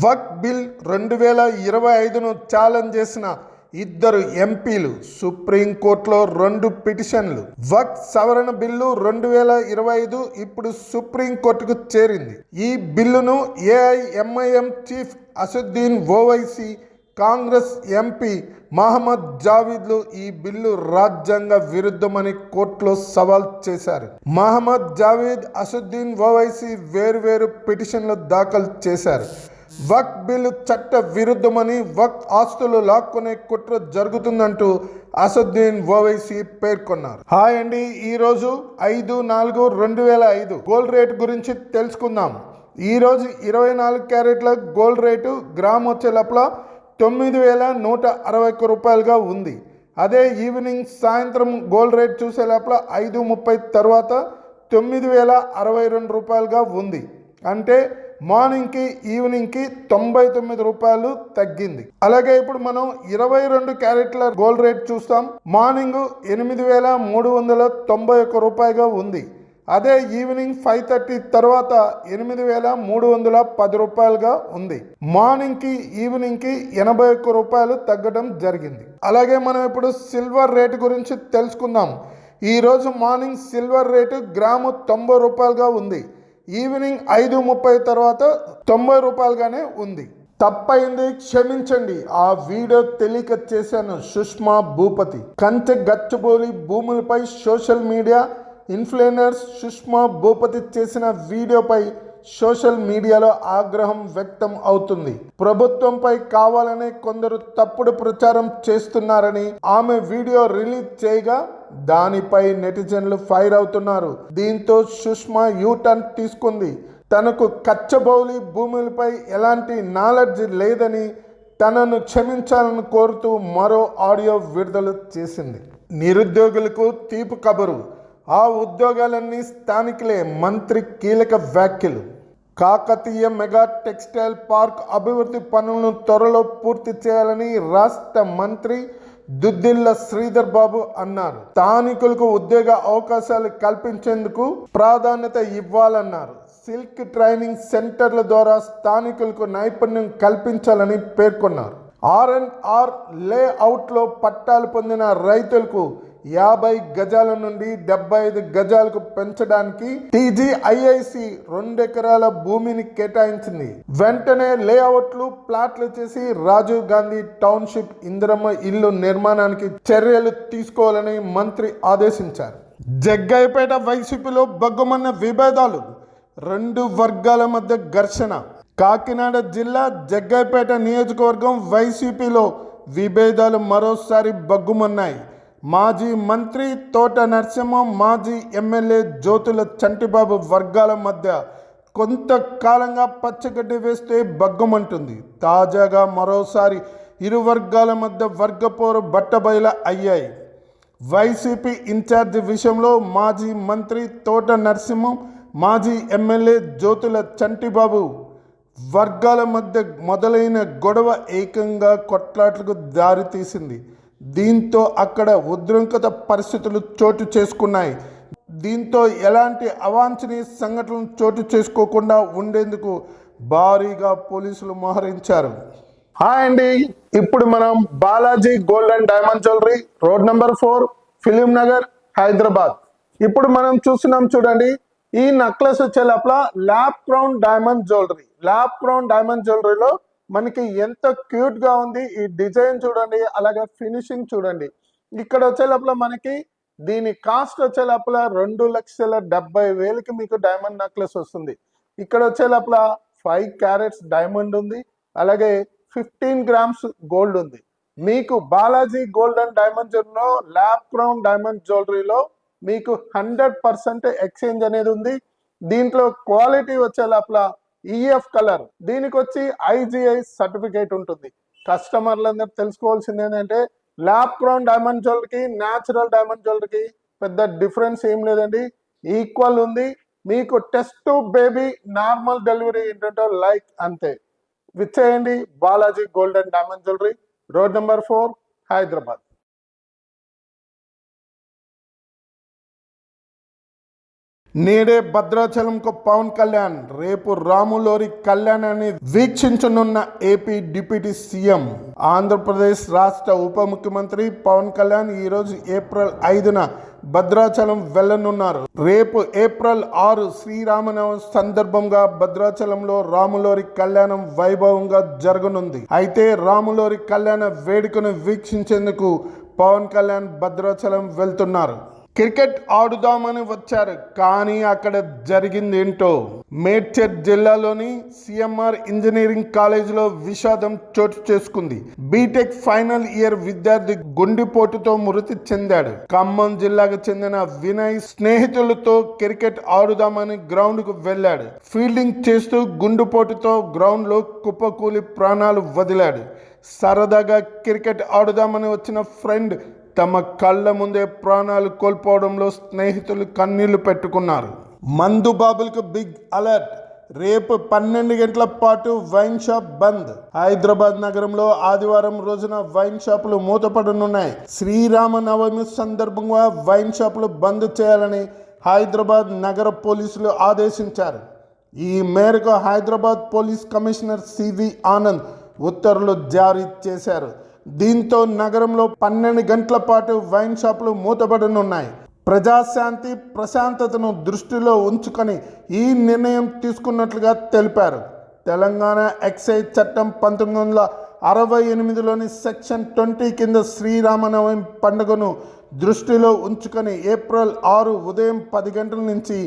వక్ bill 2025ను challenge చేసిన ఇద్దరు ఎంపీలు సుప్రీంకోర్టులో 2 పిటిషన్లు. వక్ సవరణ బిల్లు 2025 ఇప్పుడు సుప్రీంకోర్టుకు చేరింది. ఈ బిల్లును ఏఐఎంఐఎం చీఫ్ అసదుద్దీన్ ఓవైసీ, కాంగ్రెస్ ఎంపీ మహమ్మద్ జావేద్లు ఈ బిల్లు రాజ్యాంగ విరుద్ధమని కోర్టులో సవాల్ చేశారు. మహమ్మద్ జావేద్, అసదుద్దీన్ ఓవైసీ వేర్వేరు పిటిషన్లు దాఖలు చేశారు. వక్ బిల్లు చట్ట విరుద్ధమని, వక్ ఆస్తులు లాక్కునే కుట్ర జరుగుతుందంటూ అసదుద్దీన్ ఓవైసీ పేర్కొన్నారు. హాయ్ అండి, ఈరోజు 5/4/2005 గోల్డ్ రేట్ గురించి తెలుసుకుందాం. ఈరోజు 24 క్యారెట్ల గోల్డ్ రేటు గ్రామ్ వచ్చే లోపల 9,161 రూపాయలుగా ఉంది. అదే ఈవినింగ్ సాయంత్రం గోల్డ్ రేట్ చూసే లోపల 5:30 తర్వాత 9,062 రూపాయలుగా ఉంది. అంటే మార్నింగ్కి ఈవినింగ్కి 99 రూపాయలు తగ్గింది. అలాగే ఇప్పుడు మనం 22 క్యారెట్ల గోల్డ్ రేట్ చూస్తాం. మార్నింగ్ 8,391 రూపాయలుగా ఉంది. అదే ఈవినింగ్ 5:30 తర్వాత 8,310 రూపాయలుగా ఉంది. మార్నింగ్కి ఈవినింగ్కి 81 రూపాయలు తగ్గడం జరిగింది. అలాగే మనం ఇప్పుడు సిల్వర్ రేటు గురించి తెలుసుకుందాం. ఈరోజు మార్నింగ్ సిల్వర్ రేటు గ్రాము 90 రూపాయలుగా ఉంది. ఈవినింగ్ 5:30 తర్వాత 90 రూపాయలుగానే ఉంది. తప్పైంది, క్షమించండి. ఆ వీడియో తెలియక చేశాను. సుష్మా భూపతి కంచె గచ్చిబౌలి భూములపై social media influencers Sushma Bhupathi చేసిన వీడియోపై సోషల్ మీడియాలో ఆగ్రహం వ్యక్తం అవుతుంది. ప్రభుత్వంపై కావాలనే కొందరు తప్పుడు ప్రచారం చేస్తున్నారని ఆమె వీడియో రిలీజ్ చేయగా దానిపై నెటిజన్లు ఫైర్ అవుతున్నారు. దీంతో సుష్మా యూటర్న్ తీసుకుంది. తనకు కచ్చబౌలి భూములపై ఎలాంటి నాలెడ్జ్ లేదని తనను క్షమించాలని కోరుతూ మరో ఆడియో విడుదల చేసింది. నిరుద్యోగులకు తీపి కబురు. ఆ ఉద్యోగాలన్నీ స్థానికులే. మంత్రి కీలక వ్యాఖ్యలు. కాకతీయ మెగా టెక్స్టైల్ పార్క్ అభివృద్ధి పనులను త్వరలో పూర్తి చేయాలని రాష్ట్ర మంత్రి దుద్దిళ్ల శ్రీధర్ బాబు అన్నారు. స్థానికులకు ఉద్యోగ అవకాశాలు కల్పించేందుకు ప్రాధాన్యత ఇవ్వాలన్నారు. సిల్క్ ట్రైనింగ్ సెంటర్ల ద్వారా స్థానికులకు నైపుణ్యం కల్పించాలని పేర్కొన్నారు. R&R లేఅవుట్లో పట్టాలు పొందిన రైతులకు 50 గజాల నుండి 75 గజాలకు పెంచడానికి TGIIC 2 ఎకరాల భూమిని కేటాయించింది. వెంటనే లేఅవుట్లు, ప్లాట్లు చేసి రాజీవ్ గాంధీ టౌన్షిప్ ఇందిరమ్మ ఇల్లు నిర్మాణానికి చర్యలు తీసుకోవాలని మంత్రి ఆదేశించారు. జగ్గయ్యపేట వైసీపీలో బగ్గుమన్న విభేదాలు. 2 వర్గాల మధ్య ఘర్షణ. కాకినాడ జిల్లా జగ్గయ్యపేట నియోజకవర్గం వైసీపీలో విభేదాలు మరోసారి బగ్గుమన్నాయి. మాజీ మంత్రి తోట నరసింహం, మాజీ ఎమ్మెల్యే జ్యోతుల చంటిబాబు వర్గాల మధ్య కొంతకాలంగా పచ్చగడ్డి వేస్తే బగ్గుమంటుంది. తాజాగా మరోసారి ఇరు వర్గాల మధ్య వర్గపోరు బట్టబయల అయ్యాయి. వైసీపీ ఇన్ఛార్జి విషయంలో మాజీ మంత్రి తోట నరసింహం, మాజీ ఎమ్మెల్యే జ్యోతుల చంటిబాబు వర్గాల మధ్య మొదలైన గొడవ ఏకంగా కొట్లాట్లకు దారితీసింది. దీంతో అక్కడ ఉద్రిక్తత పరిస్థితులు చోటు చేసుకున్నాయి. దీంతో ఎలాంటి అవాంఛనీయ సంఘటనలు చోటు చేసుకోకుండా ఉండేందుకు భారీగా పోలీసులు మోహరించారు. హాయ్ అండి, ఇప్పుడు మనం Balaji gold and diamond jewellery, road number 4, Film Nagar, Hyderabad. ఇప్పుడు మనం చూస్తున్నాం చూడండి. ఈ నెక్లెస్ వచ్చే లోపల lab crown diamond jewellery. Lab crown diamond జ్యువెలరీలో మనకి ఎంత క్యూట్ గా ఉంది. ఈ డిజైన్ చూడండి, అలాగే ఫినిషింగ్ చూడండి. ఇక్కడ వచ్చే లోపల మనకి దీని కాస్ట్ వచ్చే లోపల 2,70,000కి మీకు డైమండ్ నెక్లెస్ వస్తుంది. ఇక్కడ వచ్చే లోపల 5 క్యారెట్స్ డైమండ్ ఉంది, అలాగే 15 గ్రామ్స్ గోల్డ్ ఉంది. మీకు బాలాజీ గోల్డ్ అండ్ డైమండ్ జ్యువెలరీలో ల్యాబ్ క్రౌన్ డైమండ్ జ్యువెలరీలో మీకు 100% ఎక్స్చేంజ్ అనేది ఉంది. దీంట్లో క్వాలిటీ వచ్చే లోపల EF కలర్, దీనికి వచ్చి IGI సర్టిఫికేట్ ఉంటుంది. కస్టమర్లందరూ తెలుసుకోవాల్సింది ఏంటంటే ల్యాబ్ క్రౌన్ డైమండ్ జ్యువెలరీకి న్యాచురల్ డైమండ్ జ్యువెలరీకి పెద్ద డిఫరెన్స్ ఏం లేదండి, ఈక్వల్ ఉంది. మీకు test to baby normal delivery ఏంటంటే లైక్ అంతే. విచ్చేయండి Balaji gold and diamond jewellery, road number 4, Hyderabad. నేడే భద్రాచలంకు పవన్ కళ్యాణ్, రేపు రాములోరి కళ్యాణాన్ని వీక్షించనున్న ఏపీ డిప్యూటీ సీఎం. ఆంధ్రప్రదేశ్ రాష్ట్ర ఉప ముఖ్యమంత్రి పవన్ కళ్యాణ్ ఈరోజు ఏప్రిల్ 5న భద్రాచలం వెళ్లనున్నారు. రేపు ఏప్రిల్ 6 శ్రీరామనవమి సందర్భంగా భద్రాచలంలో రాములోరి కళ్యాణం వైభవంగా జరగనుంది. అయితే రాములోరి కళ్యాణ వేడుకను వీక్షించేందుకు పవన్ కళ్యాణ్ భద్రాచలం వెళ్తున్నారు. క్రికెట్ ఆడుదామని వచ్చారు, కానీ అక్కడ జరిగింది ఏంటో. మేడ్చల్ జిల్లాలోని సిఎంఆర్ ఇంజనీరింగ్ కాలేజీలో విషాదం చోటు చేసుకుంది. బీటెక్ ఫైనల్ ఇయర్ విద్యార్థి గుండెపోటుతో మృతి చెందాడు. ఖమ్మం జిల్లాకు చెందిన వినయ్ స్నేహితులతో క్రికెట్ ఆడుదామని గ్రౌండ్ కు వెళ్లాడు. ఫీల్డింగ్ చేస్తూ గుండెపోటుతో గ్రౌండ్ లో కుప్పకూలి ప్రాణాలు వదిలాడు. సరదాగా క్రికెట్ ఆడుదామని వచ్చిన ఫ్రెండ్ తమ కళ్ళ ముందే ప్రాణాలు కోల్పోవడంలో స్నేహితులు కన్నీళ్లు పెట్టుకున్నారు. మందు బాబులకు బిగ్ అలర్ట్. రేపు 12 గంటల పాటు వైన్ షాప్ బంద్. హైదరాబాద్ నగరంలో ఆదివారం రోజున వైన్ షాపులు మూతపడనున్నాయి. శ్రీరామనవమి సందర్భంగా వైన్ షాపులు బంద్ చేయాలని హైదరాబాద్ నగర పోలీసులు ఆదేశించారు. ఈ మేరకు Hyderabad police commissioner C V Anand ఉత్తర్వులు జారీ చేశారు. దీంతో నగరంలో 12 గంటల పాటు వైన్ షాపులు మూతబడనున్నాయి. ప్రజాశాంతి ప్రశాంతతను దృష్టిలో ఉంచుకొని ఈ నిర్ణయం తీసుకున్నట్లుగా తెలిపారు. తెలంగాణ ఎక్సైజ్ చట్టం 1968లోని సెక్షన్ 20 కింద శ్రీరామనవమి పండుగను దృష్టిలో ఉంచుకొని ఏప్రిల్ 6 ఉదయం 10 గంటల నుంచి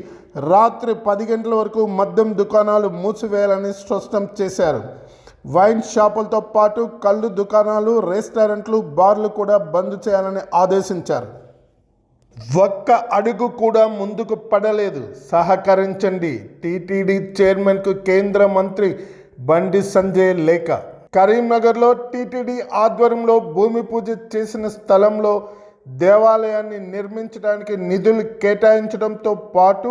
రాత్రి 10 గంటల వరకు మద్యం దుకాణాలు మూసివేయాలని స్పష్టం చేశారు. వైన్ షాపులతో పాటు కళ్ళు దుకాణాలు, రెస్టారెంట్లు, బార్లు కూడా బంద్ చేయాలని ఆదేశించారు. ఒక్క అడుగు కూడా ముందుకు పడలేదు, సహకరించండి. టీటీడీ చైర్మన్కు కేంద్ర మంత్రి బండి సంజయ్ లేఖ. కరీంనగర్లో టీటీడీ ఆధ్వర్యంలో భూమి పూజ చేసిన స్థలంలో దేవాలయాన్ని నిర్మించడానికి నిధులు కేటాయించడంతో పాటు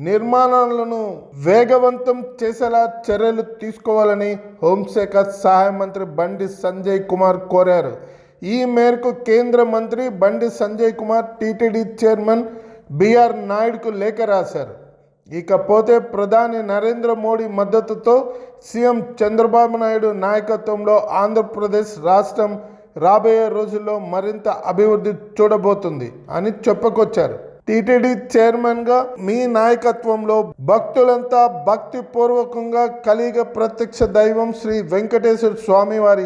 నిర్మాణాలను వేగవంతం చేసేలా చర్యలు తీసుకోవాలని హోంశాఖ సహాయ మంత్రి బండి సంజయ్ కుమార్ కోరారు. ఈ మేరకు కేంద్ర మంత్రి బండి సంజయ్ కుమార్ టీటీడీ చైర్మన్ బిఆర్ నాయుడుకు లేఖ రాశారు. ఇకపోతే ప్రధాని నరేంద్ర మోడీ మద్దతుతో సీఎం చంద్రబాబు నాయుడు నాయకత్వంలో ఆంధ్రప్రదేశ్ రాష్ట్రం రాబోయే రోజుల్లో మరింత అభివృద్ధి చూడబోతుంది అని చెప్పుకొచ్చారు. టీటీడీ చైర్మన్గా మీ నాయకత్వంలో భక్తులంతా భక్తిపూర్వకంగా కలిగ ప్రత్యక్ష దైవం శ్రీ వెంకటేశ్వర స్వామి వారి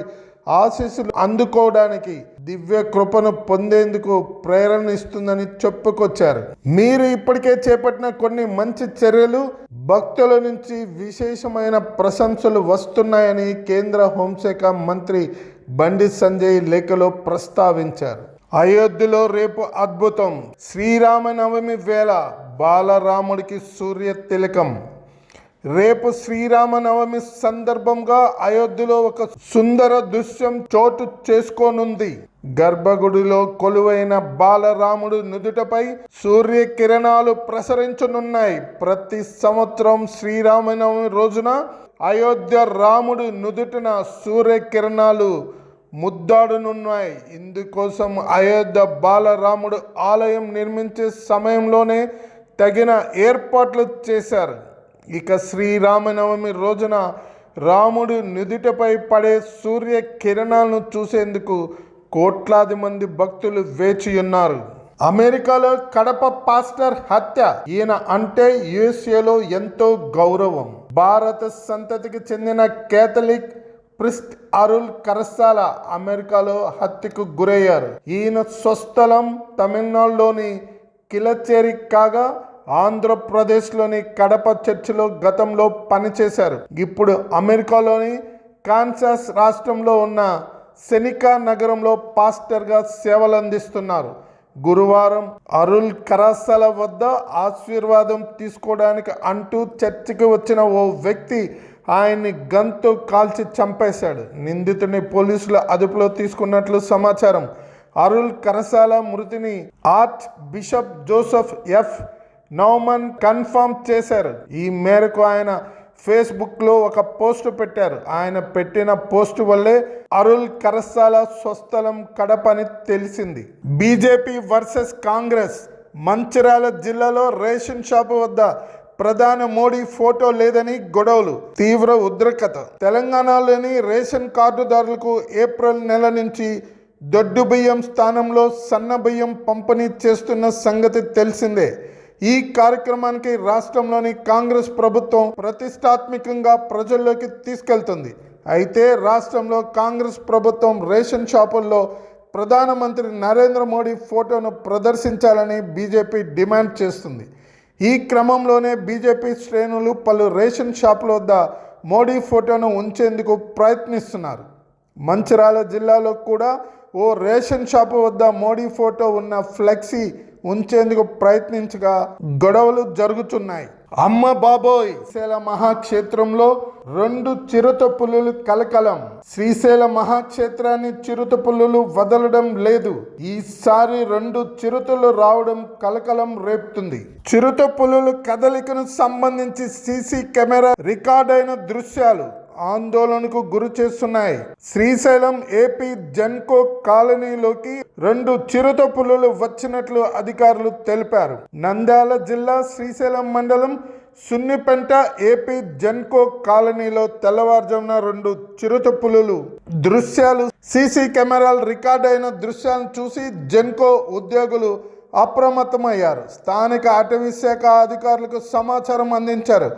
ఆశీస్సులు అందుకోవడానికి దివ్య కృపను పొందేందుకు ప్రేరణ ఇస్తుందని చెప్పుకొచ్చారు. మీరు ఇప్పటికే చేపట్టిన కొన్ని మంచి చర్యలు భక్తుల నుంచి విశేషమైన ప్రశంసలు వస్తున్నాయని కేంద్ర హోంశాఖ మంత్రి బండి సంజయ్ లేఖలో ప్రస్తావించారు. అయోధ్యలో రేపు అద్భుతం. శ్రీరామనవమి వేళ బాలరాముడికి సూర్య తిలకం. రేపు శ్రీరామనవమి సందర్భంగా అయోధ్యలో ఒక సుందర దృశ్యం చోటు చేసుకోనుంది. గర్భగుడిలో కొలువైన బాలరాముడు నుదుటపై సూర్య కిరణాలు ప్రసరించనున్నాయి. ప్రతి సంవత్సరం శ్రీరామనవమి రోజున అయోధ్య రాముడు నుదుటిన సూర్య కిరణాలు ముద్దాడునున్నాయి. ఇందుకోసం అయోధ్య బాలరాముడు ఆలయం నిర్మించే సమయంలోనే తగిన ఏర్పాట్లు చేశారు. ఇక శ్రీరామనవమి రోజున రాముడు నుదుటిపై పడే సూర్య కిరణాలను చూసేందుకు కోట్లాది మంది భక్తులు వేచి ఉన్నారు. అమెరికాలో కడప పాస్టర్ హత్య. ఈయన అంటే యుఎస్ఏలో ఎంతో గౌరవం. భారత సంతతికి చెందిన కేథలిక్ ప్రిస్ట్ అరుల్ కరసాల అమెరికాలో హత్యకు గురయ్యారు. ఈయన స్వస్థలం తమిళనాడులోని కిలచేరి కాగా ఆంధ్రప్రదేశ్లోని కడప చర్చిలో గతంలో పనిచేశారు. ఇప్పుడు అమెరికాలోని కాన్సాస్ రాష్ట్రంలో ఉన్న సెనికా నగరంలో పాస్టర్గా సేవలందిస్తున్నారు. గురువారం అరుల్ కరసాల వద్ద ఆశీర్వాదం తీసుకోవడానికి అంటూ చర్చికి వచ్చిన ఓ వ్యక్తి ఆయన్ని గన్తో కాల్చి చంపేశాడు. నిందితుడిని పోలీసులు అదుపులో తీసుకున్నట్లు సమాచారం. అరుల్ కరసాల మృతిని archbishop Joseph F Nauman confirm చేశారు. ఈ మేరకు ఆయన ఫేస్బుక్లో ఒక పోస్టు పెట్టారు. ఆయన పెట్టిన పోస్టు వల్లే అరుల్ కరసాల స్వస్థలం కడప అని తెలిసింది. BJP versus Congress. మంచిర్యాల జిల్లాలో రేషన్ షాపు వద్ద ప్రధాని మోడీ ఫోటో లేదని గొడవలు, తీవ్ర ఉద్రిక్తత. తెలంగాణలోని రేషన్ కార్డుదారులకు ఏప్రిల్ నెల నుంచి దొడ్డు బియ్యం స్థానంలో సన్న బియ్యం పంపిణీ చేస్తున్న సంగతి తెలిసిందే. ఈ కార్యక్రమానికి రాష్ట్రంలోని కాంగ్రెస్ ప్రభుత్వం ప్రతిష్టాత్మకంగా ప్రజల్లోకి తీసుకెళ్తుంది. అయితే రాష్ట్రంలో కాంగ్రెస్ ప్రభుత్వం రేషన్ షాపుల్లో ప్రధానమంత్రి నరేంద్ర మోడీ ఫోటోను ప్రదర్శించాలని బీజేపీ డిమాండ్ చేస్తుంది. ఈ క్రమంలోనే బీజేపీ శ్రేణులు పలు రేషన్ షాపుల వద్ద మోడీ ఫోటోను ఉంచేందుకు ప్రయత్నిస్తున్నారు. మంచిర్యాల జిల్లాలో కూడా ఓ రేషన్ షాపు వద్ద మోడీ ఫోటో ఉన్న ఫ్లెక్సీ ఉంచేందుకు ప్రయత్నించగా గొడవలు జరుగుతున్నాయి. అమ్మ బాబోయ్! శ్రీశైల మహాక్షేత్రంలో 2 చిరుత పులులు కలకలం. శ్రీశైల మహాక్షేత్రాన్ని చిరుత పులులు వదలడం లేదు. ఈసారి 2 చిరుతలు రావడం కలకలం రేపుతుంది. చిరుత పులుల కదలికను సంబంధించి సీసీ కెమెరా రికార్డైన దృశ్యాలు ఆందోళనకు గురి చేస్తున్నాయి. శ్రీశైలం ఏపీ జెన్కో కాలనీలోకి 2 చిరుత పులులు వచ్చినట్లు అధికారులు తెలిపారు. నంద్యాల జిల్లా శ్రీశైలం మండలం సున్నిపెంట ఏపీ జెన్కో కాలనీలో తెల్లవారుజామున 2 చిరుత పులులు దృశ్యాలు సీసీ కెమెరాలు రికార్డైన దృశ్యాలను చూసి జెన్కో ఉద్యోగులు అప్రమత్తమయ్యారు. స్థానిక అటవీ శాఖ అధికారులకు సమాచారం అందించారు.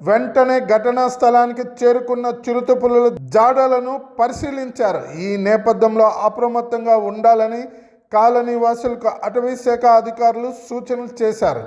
వెంటనే ఘటనా స్థలానికి చేరుకున్న చిరుత పులుల జాడలను పరిశీలించారు. ఈ నేపథ్యంలో అప్రమత్తంగా ఉండాలని కాలనీ వాసులకు అటవీ శాఖ అధికారులు సూచనలు చేశారు.